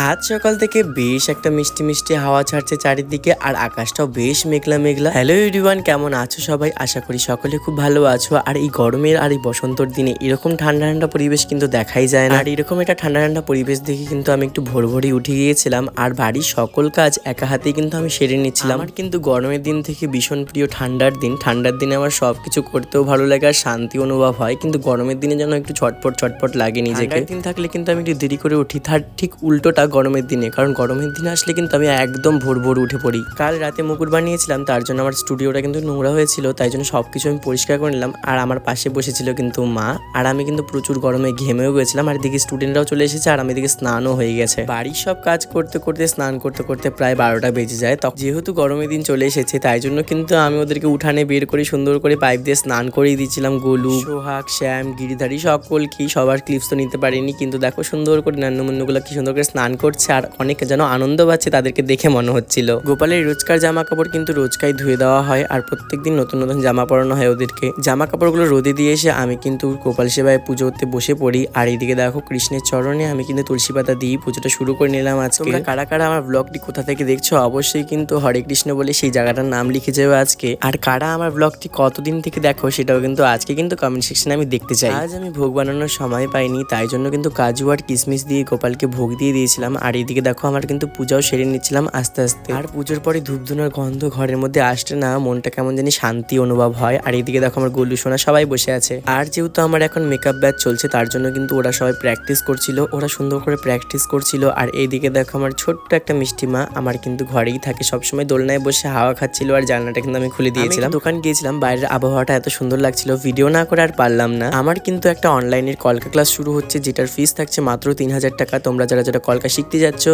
আজ সকাল থেকে বেশ একটা মিষ্টি মিষ্টি হাওয়া ছাড়ছে চারিদিকে, আর আকাশটাও বেশ মেঘলা মেঘলা। হ্যালো এভরিওয়ান, কেমন আছো সবাই? আশা করি সকলে খুব ভালো আছো। আর এই গরমের আর এই বসন্তর দিনে এরকম ঠান্ডা ঠান্ডা পরিবেশ কিন্তু দেখাই যায় না। আর এরকম একটা ঠান্ডা ঠান্ডা পরিবেশ দেখে কিন্তু আমি একটু ভোর ভোরই উঠে গিয়েছিলাম, আর বাড়ির সকল কাজ একা হাতেই কিন্তু আমি সেরে নিচ্ছিলাম। আমার কিন্তু গরমের দিন থেকে ভীষণ প্রিয় ঠান্ডার দিন। ঠান্ডার দিনে আমার সবকিছু করতেও ভালো লাগে আর শান্তি অনুভব হয়, কিন্তু গরমের দিনে যেন একটু ছটপট ছটপট লাগে নিজেকে। দিন থাকলে কিন্তু আমি একটু দেরি করে উঠি, তার ঠিক উল্টোটা গরমের দিনে। কারণ গরমের দিনে আসলে কিন্তু আমি একদম ভোর ভোর উঠে পড়ি। কাল রাতে মুকুট বানিয়েছিলাম, তার জন্য আমার স্টুডিওটা কিন্তু নোংরা হয়েছিল, তাই জন্য সবকিছু আমি পরিষ্কার করে নিলাম। আর আমার পাশে বসেছিল কিন্তু মা, আর আমি কিন্তু প্রচুর গরমে ঘেমেও গেছিলাম। আর এদিকে স্টুডেন্টরাও চলে এসেছে, আর আমি এদিকে স্নানও হয়ে গেছে। বাড়ির সব কাজ করতে করতে স্নান করতে করতে প্রায় 12টা বেজে যায়। তখন যেহেতু গরমের দিন চলে এসেছে, তাই জন্য কিন্তু আমি ওদেরকে উঠানে বের করে সুন্দর করে পাইপ দিয়ে স্নান করিয়ে দিচ্ছিলাম। গোলু, সোহাগ, শ্যাম, গিরিধারী সকলকে। সবার ক্লিপস তো নিতে পারিনি, কিন্তু দেখো সুন্দর করে নান্নুমুন্নুগুলো কি সুন্দর করে স্নান করছে, আর অনেক যেন আনন্দ পাচ্ছে তাদেরকে দেখে মনে হচ্ছিল। গোপালের রোজকার জামা কাপড় কিন্তু রোজকাই ধুয়ে দেওয়া হয়, আর প্রত্যেকদিন নতুন নতুন জামা পরানো হয় ওদেরকে। জামা কাপড়গুলো রোদে দিয়ে এসে আমি কিন্তু গোপাল সেবায় পুজো করতে বসে পড়ি। আর এইদিকে দেখো কৃষ্ণের চরণে আমি কিন্তু তুলসী পাতা দিয়ে পুজোটা শুরু করে নিলাম আজকে। তোমরা কারা কারা আমার ব্লগটি কোথা থেকে দেখছো অবশ্যই কিন্তু হরে কৃষ্ণ বলে সেই জায়গাটার নাম লিখে যাবে আজকে। আর কারা আমার ব্লগটি কতদিন থেকে দেখো সেটাও কিন্তু আজকে কিন্তু কমেন্ট সেকশনে আমি দেখতে চাই। আজ আমি ভোগ বানানোর সময় পাইনি, তাই জন্য কিন্তু কাজু আর কিশমিশ দিয়ে গোপালকে ভোগ দিয়ে দিয়েছিলাম। আর এইদিকে দেখো আমার কিন্তু পূজাও সেরে নিচ্ছিলাম আস্তে আস্তে। আর পুজোর পরে ধূপধুনার গন্ধ ঘরের মধ্যে আসতে না মনটা কেমন জানি শান্তি অনুভব হয়। আর এইদিকে দেখো আমার গোলু সোনা সবাই বসে আছে। আর যেহেতু আমার এখন মেকআপ ব্যাচ চলছে, তার জন্য কিন্তু ওরা সবাই প্র্যাকটিস করছিল, ওরা সুন্দর করে প্র্যাকটিস করছিল। আর এইদিকে দেখো আমার ছোট্ট একটা মিষ্টি মা আমার কিন্তু ঘরেই থাকে সবসময়, দোলনায় বসে হাওয়া খাচ্ছিল, আর জানলাটা কিন্তু আমি খুলে দিয়েছিলাম। দোকান গিয়েছিলাম, বাইরের আবহাওয়াটা এত সুন্দর লাগছিল, ভিডিও না করে আর পারলাম না। আমার কিন্তু একটা অনলাইনের কলকা ক্লাস শুরু হচ্ছে, যেটার ফিস থাকছে মাত্র 3000 টাকা। তোমরা যারা যারা কলকা শিখতে যাচ্ছ,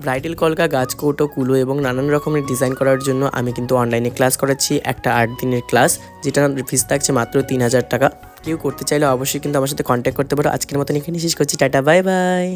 ব্রাইডাল কলকা, গাছকৌটো, কুলো এবং নানান রকমের ডিজাইন করার জন্য আমি কিন্তু অনলাইনে ক্লাস করাচ্ছি। একটা 8 দিনের ক্লাস, যেটা ফিস থাকছে মাত্র 3000 টাকা। কেউ করতে চাইলে অবশ্যই কিন্তু আমার সাথে কন্ট্যাক্ট করতে পারো। আজকের মতন এখানে শেষ করছি, টাটা বাই বাই।